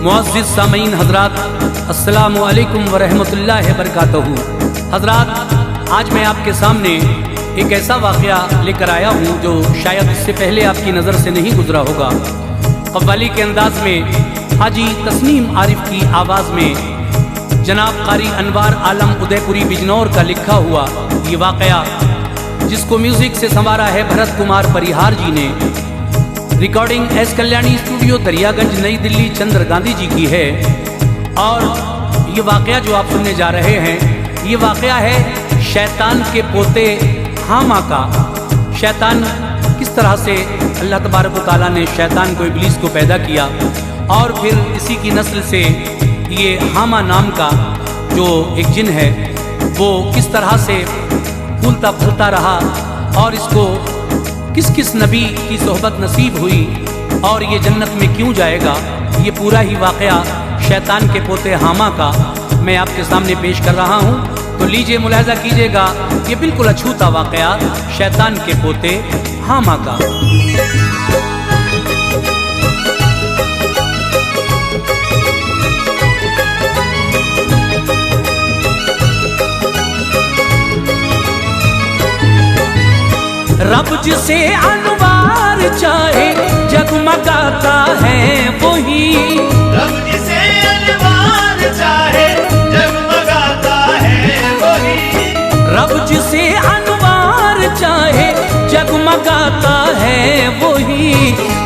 मुअज़्ज़िज़ सामीन हज़रात, अस्सलामु अलैकुम व रहमतुल्लाहि व बरकातहू। हज़रात, आज मैं आपके सामने एक ऐसा वाक़या लेकर आया हूँ जो शायद इससे पहले आपकी नज़र से नहीं गुजरा होगा। कव्वाली के अंदाज में हाजी तस्नीम आरिफ की आवाज़ में जनाब क़ारी अनवार आलम उदयपुरी बिजनौर का लिखा हुआ ये वाक़या, जिसको म्यूज़िक से संवारा है भरत कुमार परिहार जी ने, recording S Kalyani studio Daryaganj नई दिल्ली चंद्र गांधी जी की है। और ये वाक़या जो आप सुनने जा रहे हैं, ये वाक़या है शैतान के पोते हामा का। शैतान किस तरह से अल्लाह तबारक व तआला ने शैतान को, इब्लीस को पैदा किया और फिर इसी की नस्ल से ये हामा नाम का जो एक जिन है वो किस तरह से फूलता फलता रहा और इसको किस किस नबी की सोहबत नसीब हुई और ये जन्नत में क्यों जाएगा, ये पूरा ही वाक़या शैतान के पोते हामा का मैं आपके सामने पेश कर रहा हूँ। तो लीजिए, मुलाहिज़ा कीजिएगा, ये बिल्कुल अछूता वाक़या शैतान के पोते हामा का। रब जिसे अनवार चाहे जगमगाता है वही, रब जिसे अनवार चाहे जगमगाता है वही, रब जिसे अनवार चाहे जगमगाता है वही,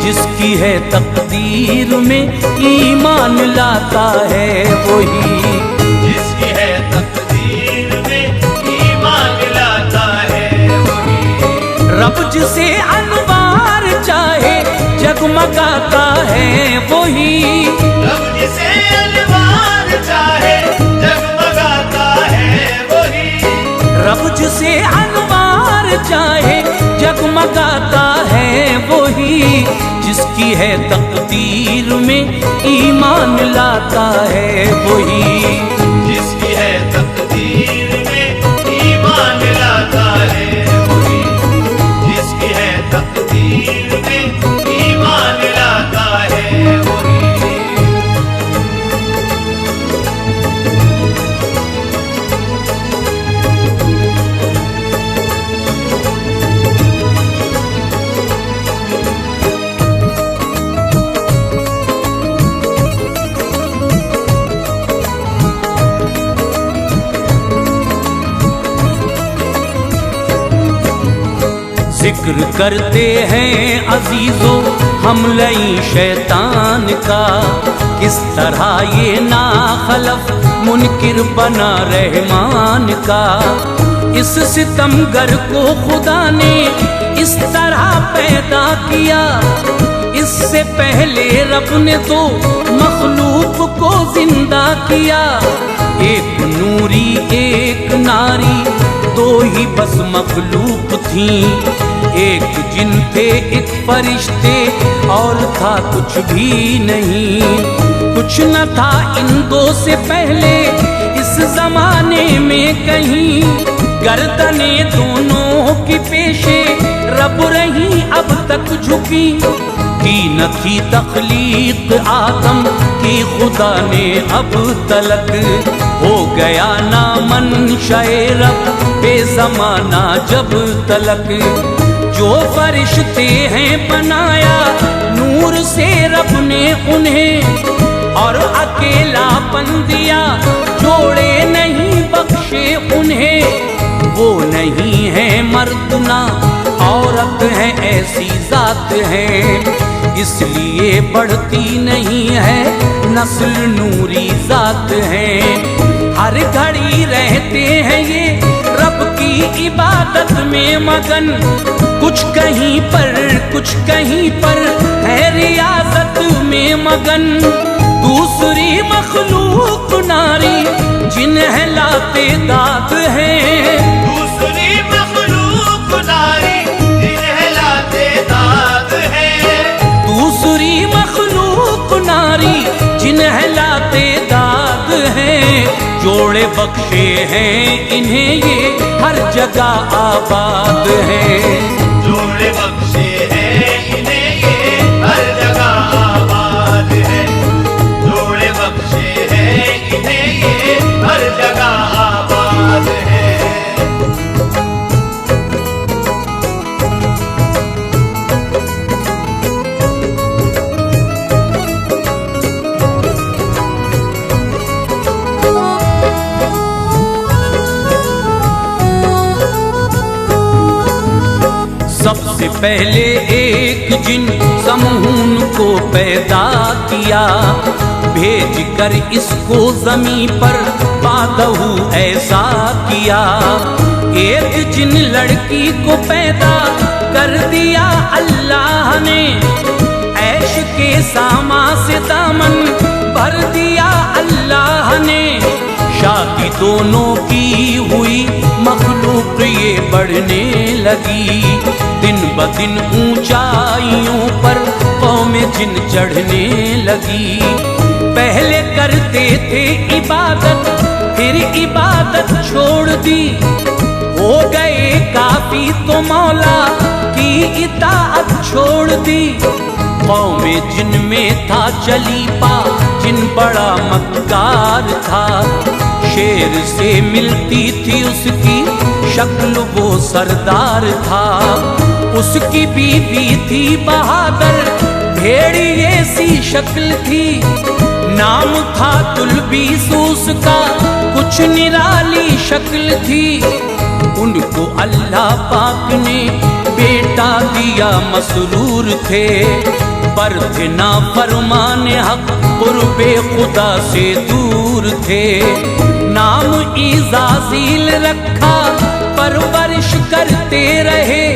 जिसकी है तकदीर में ईमान लाता है वही, जिसकी है तकदीर में ईमान लाता है वही, रब जिसे अनवार चाहे जगमगाता है वही, रब जिसे अनवार चाहे जगमगाता है वही, रब जिसे अनवार चाहे जगमगाता है वही, जिसकी है तकदीर में ईमान लाता है वही, जिसकी है तकदीर में ईमान लाता है वही, जिसकी है तकदीर में ईमान लाता है वही। जिक्र करते हैं अजीजों हम लई शैतान का, किस तरह ये नाखलफ मुनकिर बना रहमान का। इस सितमगर को खुदा ने इस तरह पैदा किया, इससे पहले रब ने तो मखलूक को जिंदा किया। एक नूरी एक नारी दो ही बस मखलूक थी, एक जिन थे एक फरिश्ते और था कुछ भी नहीं। कुछ न था इन दो से पहले इस जमाने में कहीं, गर्दने दोनों की पेशे रब रही अब तक झुकी। की न थी तख्लीक आदम की खुदा ने अब तलक, हो गया ना मंशए रब बेज़माना जब तलक। जो फरिश्ते हैं बनाया नूर से रब ने उन्हें, और अकेलापन दिया जोड़े नहीं बख्शे उन्हें। वो नहीं है मर्द ना औरत है, ऐसी जात है, इसलिए बढ़ती नहीं है नस्ल नूरी जात है। हर घड़ी रहते हैं ये रब की इबादत में मगन, कुछ कहीं पर है रियाजत में मगन। दूसरी मखलूक नारी जिन्हें लाते दाद है, दूसरी मखलूक नारी जिन्हें लाते दाद है, दूसरी मखलूक नारी जिन्हें लाते दाद है। जोड़े बख्शे हैं इन्हें ये हर जगह आबाद है, जोड़े बख्शे हैं इन्हें ये हर जगह आबाद है, जोड़े सबसे पहले एक जिन समून को पैदा किया, भेज कर इसको जमीन पर बादहू ऐसा किया। एक जिन लड़की को पैदा कर दिया अल्लाह ने, ऐश के सामा से दामन भर दिया अल्लाह ने। शादी दोनों की हुई मखलूक ये बढ़ने लगी, दिन ब दिन ऊंचाइयों पर कौमें जिन चढ़ने लगी। पहले करते थे इबादत, फिर इबादत छोड़ दी, हो गए काफी तो मौला की इताअत छोड़ दी। कौमें जिन में था चलीपा, जिन बड़ा मक्कार था, शेर से मिलती थी उसकी शक्ल वो सरदार था। उसकी बीवी थी बहादुर, भेड़िए सी शक्ल थी, नाम था तुलबीसूस का, कुछ निराली शक्ल थी। उनको अल्लाह पाक ने बेटा दिया, मसरूर थे, पर थे ना फरमाने हक, कुर्बे खुदा से दूर थे। नाम इज़ाज़ील रखा, परवरिश करते रहे,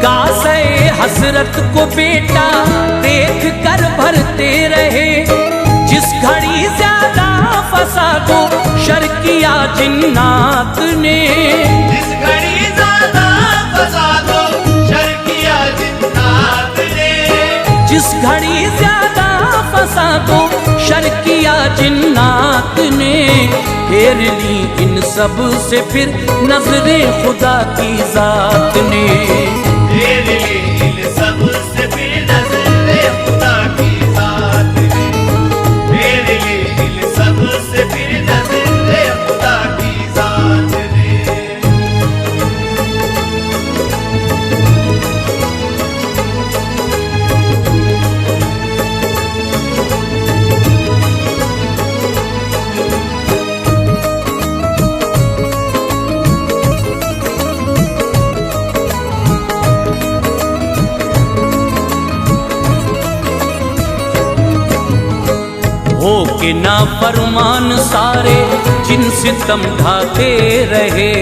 कासे हसरत को बेटा देख कर भरते रहे। जिस घड़ी ज्यादा फसादो शर किया जिन्नात ने, जिस घड़ी ज्यादा फसादो शर किया जिन्नात ने, जिस घड़ी ज्यादा फसादो शर किया जिन्नात ने। फेर ली इन सब से फिर नजरे खुदा की जात ने, फेर ली इन सब से फिर नजरे खुदा की जात ने, फेर ली इन सब से फिर नजरे खुदा की जात ने। हो के ना फरमान सारे जिन सितम ढाते रहे,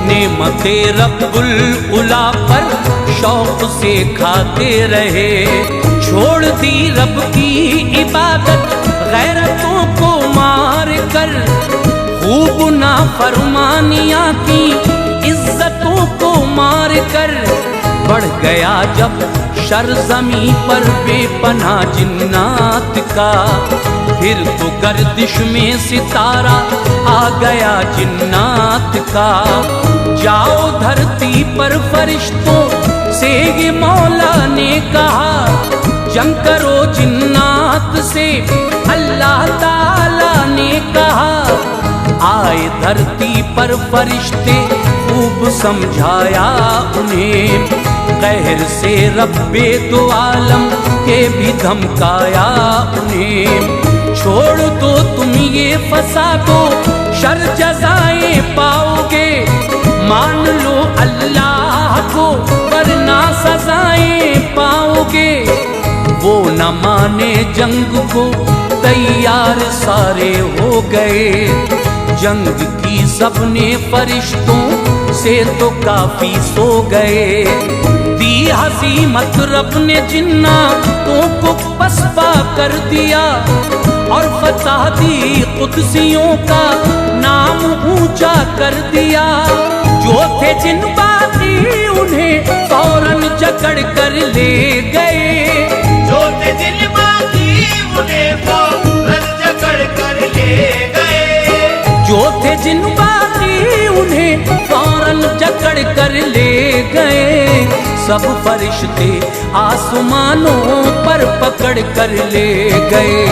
नेमते रब्बुल उला पर शौक से खाते रहे। छोड़ दी रब की इबादत गैरतों को मार कर, खूब ना फरमानियाँ की इज्जतों को मार कर। बढ़ गया जब शर ज़मीं पर बेपनाह जिन्नात का, फिर तो गर्दिश में सितारा आ गया जिन्नात का। जाओ धरती पर फरिश्तों से ये मौला ने कहा, जंग करो जिन्नात से अल्लाह ताला ने कहा। आए धरती पर फरिश्ते खूब समझाया उन्हें, कहर से रब्बे दो आलम के भी धमकाया उन्हें। छोड़ दो तुम ये फसादो शर जज़ाएं पाओगे, मान लो अल्लाह को वरना सजाएं पाओगे। वो न माने जंग को तैयार सारे हो गए, जंग की सबने फरिश्तों से तो काफी सो गए। दी हसीमत रब ने जिन्नातों को पसपा कर दिया, और फतह दी कुदसियों का नाम ऊंचा कर दिया। जो थे जिन बाती उन्हें फौरन जकड़ कर ले गए, जो थे जिन बाती उन्हें फौरन जकड़ कर ले गए, जो थे जिन बाती उन्हें फौरन जकड़ कर ले गए। सब फरिश्ते आसमानों पर पकड़ कर ले गए,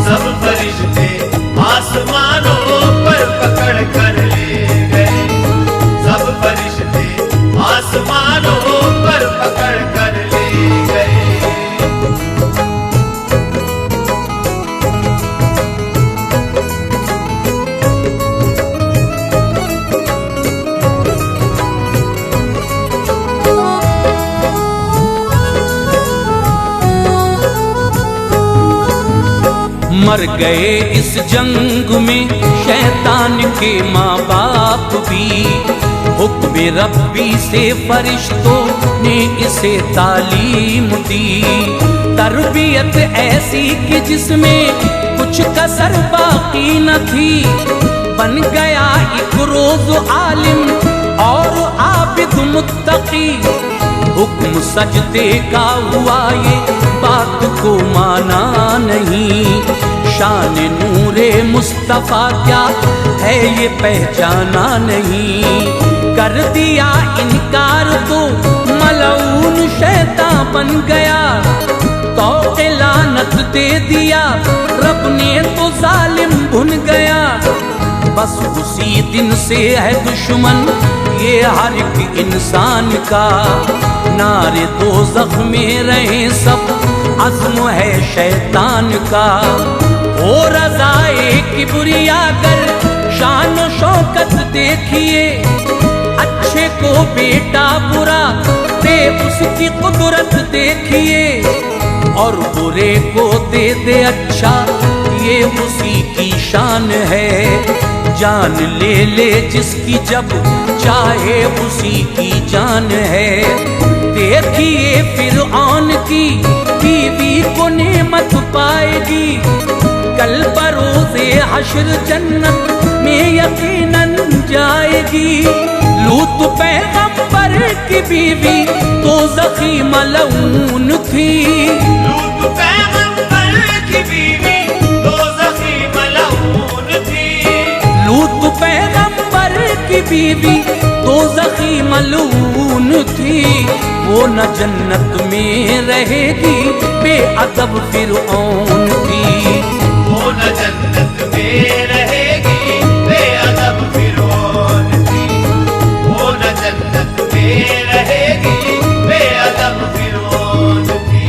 सब फरिश्ते आसमानों पर पकड़ कर ले गए, सब फरिश्ते आसमानों पर पकड़ कर ले गए। मर गए इस जंग में शैतान के माँ बाप भी। हुक्म रब्बी से फरिश्तों ने इसे तालीम दी। तरबियत ऐसी कि जिसमें कुछ कसर बाकी न थी। बन गया एक रोज आलिम और आबिद मुत्तकी। हुक्म सजदे का हुआ ये बात को माना नहीं। शान नूरे मुस्तफा क्या है ये पहचाना नहीं। कर दिया इनकार तो मलऊन शैतान बन गया। तो लानत दे दिया रब ने तो जालिम भुन गया। बस उसी दिन से है दुश्मन ये हर एक इंसान का। नारे दोज़ख में रहे सब अज़्म है शैतान का। ओ रज़ाए किबरिया कर शान व शौकत देखिए। अच्छे को बेटा बुरा दे उसकी कुदरत देखिए। और बुरे को दे दे अच्छा ये उसी की शान है। जान ले ले जिसकी जब चाहे उसी की जान है। देखिए फिरऔन की बीवी को नेमत पाएगी। कल बरोज़े हश्र जन्नत में यकीनन जाएगी। लूत पैगंबर की बीवी तो ज़ख़ी मलऊन थी। लूत पैगंबर की बीवी तो ज़ख़ी मलऊन थी। लूत पैगंबर की बीवी तो ज़ख़ी मलऊन थी। वो न जन्नत में रहेगी बेअदब फिरऔन थी। वो न जन्नत में रहेगी बेअदब फिरौन थी। वो न जन्नत में रहेगी बेअदब फिरौन थी।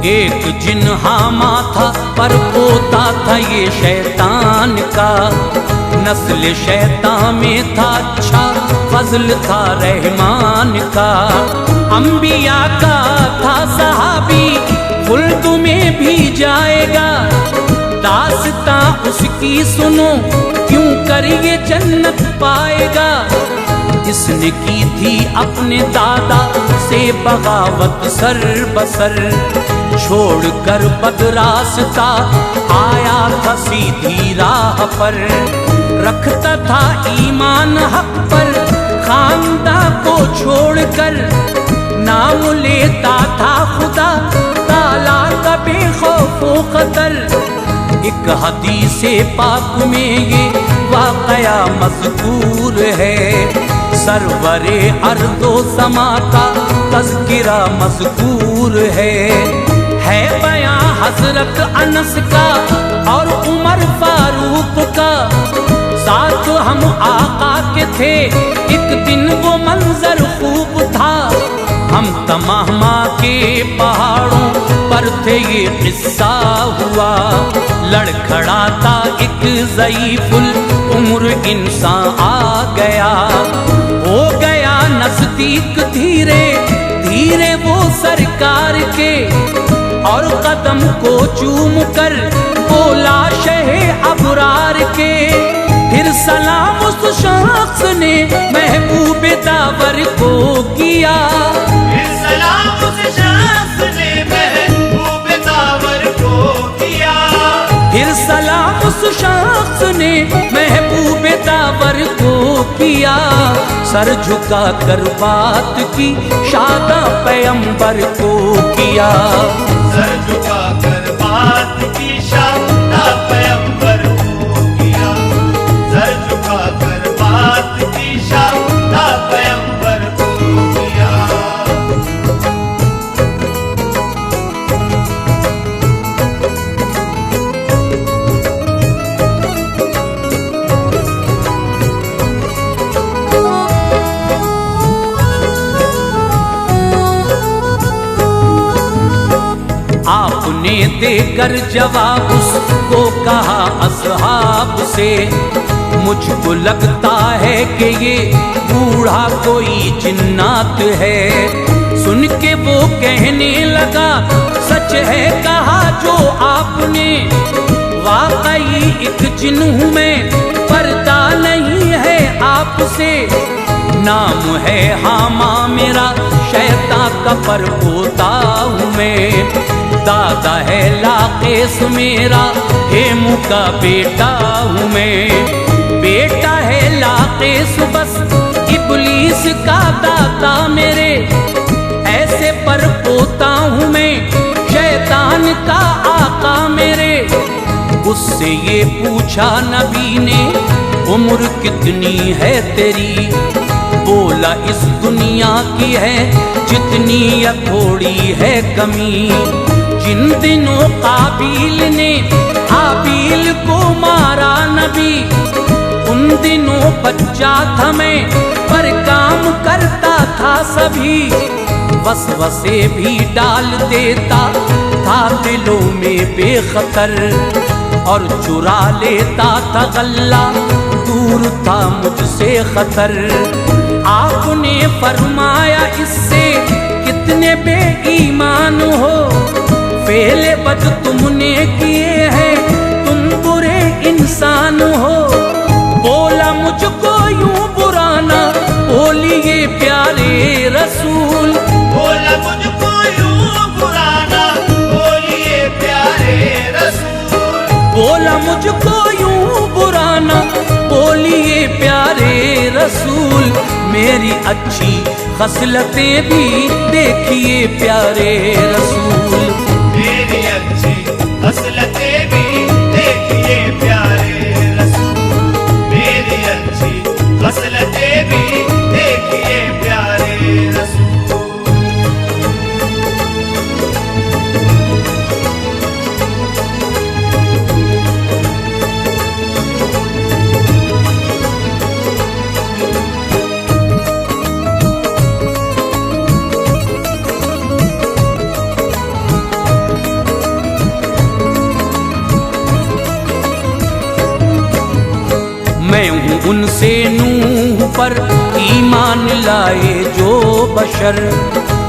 एक जिन हामा था पर पोता था ये शैतान का। नस्ल शैतान में था अच्छा फजल था रहमान का। अंबिया का था सहाबी खुल्द में भी जाएगा। दास्तां उसकी सुनो क्यों कर ये जन्नत पाएगा। इसने की थी अपने दादा से बगावत सर बसर। छोड़कर बदरास्ता आया था सीधी राह पर। रखता था ईमान हक पर खानदा को छोड़कर। नाम लेता था खुदा ताला का बेखौफ खतर। एक हदीसे पाक में ये वाक़या मज़कूर है। सरवरे अर्दो समा का तज़किरा मज़कूर है। बयां हजरत अनस का और उमर फारूक का। साथ हम आका के थे एक दिन वो मंजर खूब था। हम तमामा के पहाड़ों पर थे ये किस्सा हुआ। लड़खड़ाता एक ज़ईफ़ुल उम्र इंसान आ गया। हो गया नज़दीक धीरे धीरे वो सरकार के। और कदम को चूम कर बोला शहे अबरार के। फिर सलाम उस शख्स ने महबूब दावर को किया। फिर सलाम उस शख्स ने महबूब दावर को किया। फिर सलाम उस शख्स ने महबूब दावर को किया। सर झुका कर बात की शादा पैगंबर को किया। सर झुका कर बात की शादा पैगंबर को किया। सर झुका कर बात की शादा पैगंबर को किया। देकर जवाब उसको कहा असहाब से, मुझको लगता है कि ये बूढ़ा कोई जिन्नात है। सुन के वो कहने लगा सच है कहा जो आपने, वाकई एक जिन हूँ मैं, पर्दा नहीं है आपसे। नाम है हामा मेरा, शैतान का परपोता हूँ मैं। दादा है लाकेस मेरा, हेमू का बेटा हूँ मैं। बेटा है लाकेस बस इबलीस का दाता मेरे, ऐसे परपोता हूँ मैं, शैतान का आका मेरे। उससे ये पूछा नबी ने उम्र कितनी है तेरी, बोला इस दुनिया की है जितनी या थोड़ी है कमी। जिन दिनों काबिल ने हाबील को मारा नबी, उन दिनों बच्चा था मैं पर काम करता था सभी। वसवसे भी डाल देता था दिलों में बेखतर, और चुरा लेता था गल्ला, दूर था मुझसे खतर। आपने फरमाया इससे कितने बेईमान हो, फेले बद तुमने किए हैं, तुम बुरे इंसान हो। बोला मुझको यूं बुराना, बोलिए प्यारे रसूल। बोला मुझको यूं बुराना, बोलिए प्यारे रसूल। बोला मुझको यूं बुराना, बोलिए प्यारे रसूल। मेरी अच्छी खसलतें भी देखिए प्यारे रसूल। मेरी अच्छी खसलतें भी देखिए प्यारे रसूल। मेरी अच्छी खसलतें भी देखिए प्यारे रसूल। मैं हूँ उनसे नूह पर ईमान लाए जो बशर,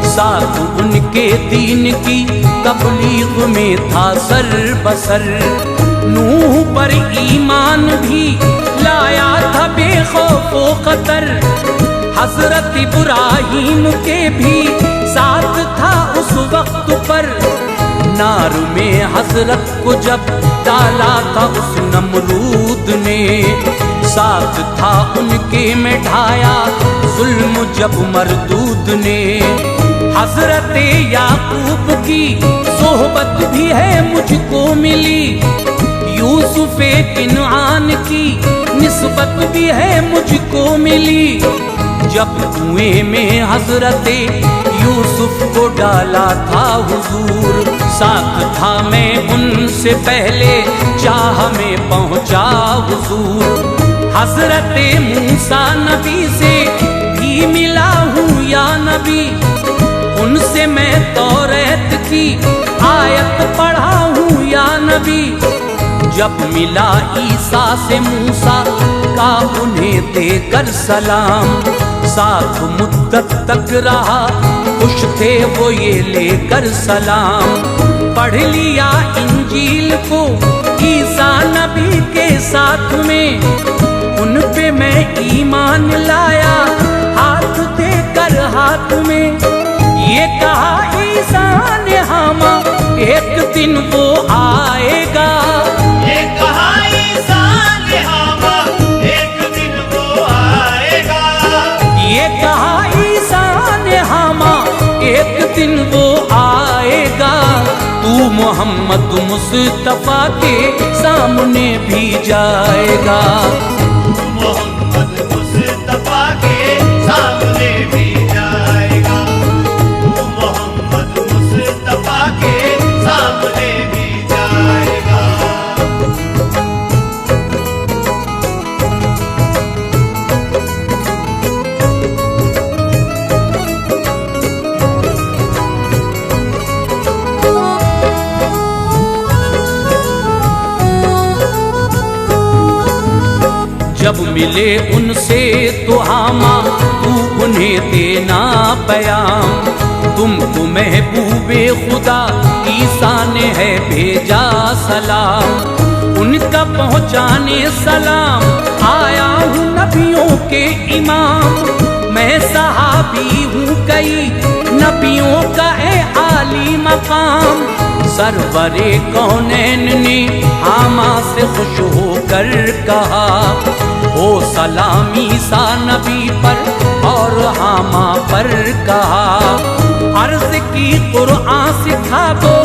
साथ उनके दीन की तबलीग में था सर बसर। नूह पर ईमान भी लाया था बेखौफो खतर, हजरत इब्राहीम के भी साथ था उस वक्त पर। नार में हजरत को जब डाला था उस नमरूद ने, साथ था उनके में ढाया जुल्म जब मरदूद ने। हजरत याकूब की सोहबत भी है मुझको मिली, यूसुफ किनान की निस्बत भी है मुझको मिली। जब कुएं में हजरत यूसुफ को डाला था हुजूर, साथ था मैं उनसे पहले चाह में पहुंचा हुजूर। हजरत मूसा नबी से भी मिला हूँ या नबी, उनसे मैं तौरात की आयत पढ़ा हूँ या नबी। जब मिला ईसा से मूसा का उन्हें देकर सलाम, साथ मुद्दत तक रहा खुश थे वो ये लेकर सलाम। पढ़ लिया इंजील को ईसा नबी के साथ में, उन पे मैं ईमान लाया हाथ देकर हाथ में। ये कहा ईसा ने हामा एक दिन वो आएगा, ये कहा ईसा ने हामा एक दिन वो आएगा। ये कहा ईसा ने हामा एक दिन वो आएगा। तू मोहम्मद मुस्तफा के सामने भी जाएगा, मोहम्मद मुस्तफा के सामने भी जाएगा। मोहम्मद मुस्तफा के सामने भी जाएगा। जब मिले उनसे तो हामा तू उन्हें देना पैगाम, तुमको महबूबे खुदा ईसा ने है भेजा सलाम। उनका पहुँचाने सलाम, आया हूँ नबियों के इमाम। मैं सहाबी हूँ कई नबियों का है आली मकाम। सरवरे कौनैन ने हामा से खुश होकर कहा, ओ सलामी सा नबी पर और हामा पर कहा। अर्ज की कुरान सिखा दो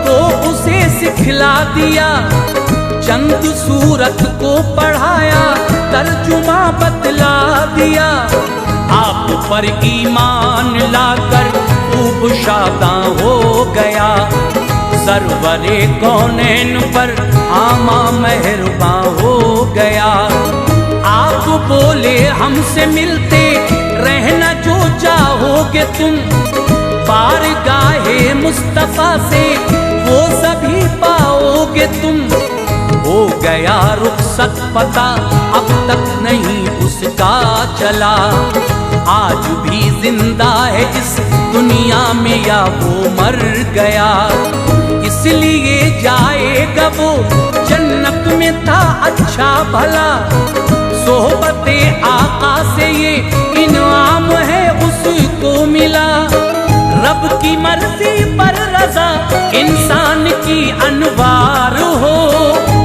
तो उसे सिखला दिया, चंद सूरत को पढ़ाया तर्जुमा बतला दिया। आप पर ईमान लाकर खूब शादा हो गया, सरवरे कौनैन पर आमा मेहरबा हो गया। आप बोले हमसे मिलते रहना जो चाहोगे तुम, बारगाहे मुस्तफा से वो सभी पाओगे तुम। हो गया रुखसत पता अब तक नहीं उसका चला, आज भी जिंदा है इस दुनिया में या वो मर गया। इसलिए जाएगा वो जन्नत में था अच्छा भला, सोहबते आका से ये इनाम है उसको मिला। रब की मर्जी पर रजा इंसान की अनवार हो,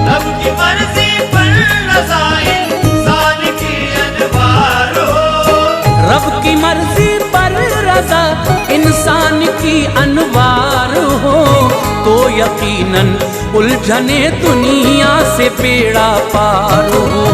रब की मर्जी पर रजा इंसान की अनवार हो। रब की मर्जी पर रजा इंसान की अनवार हो, तो यकीनन उलझने दुनिया से बेड़ा पार हो।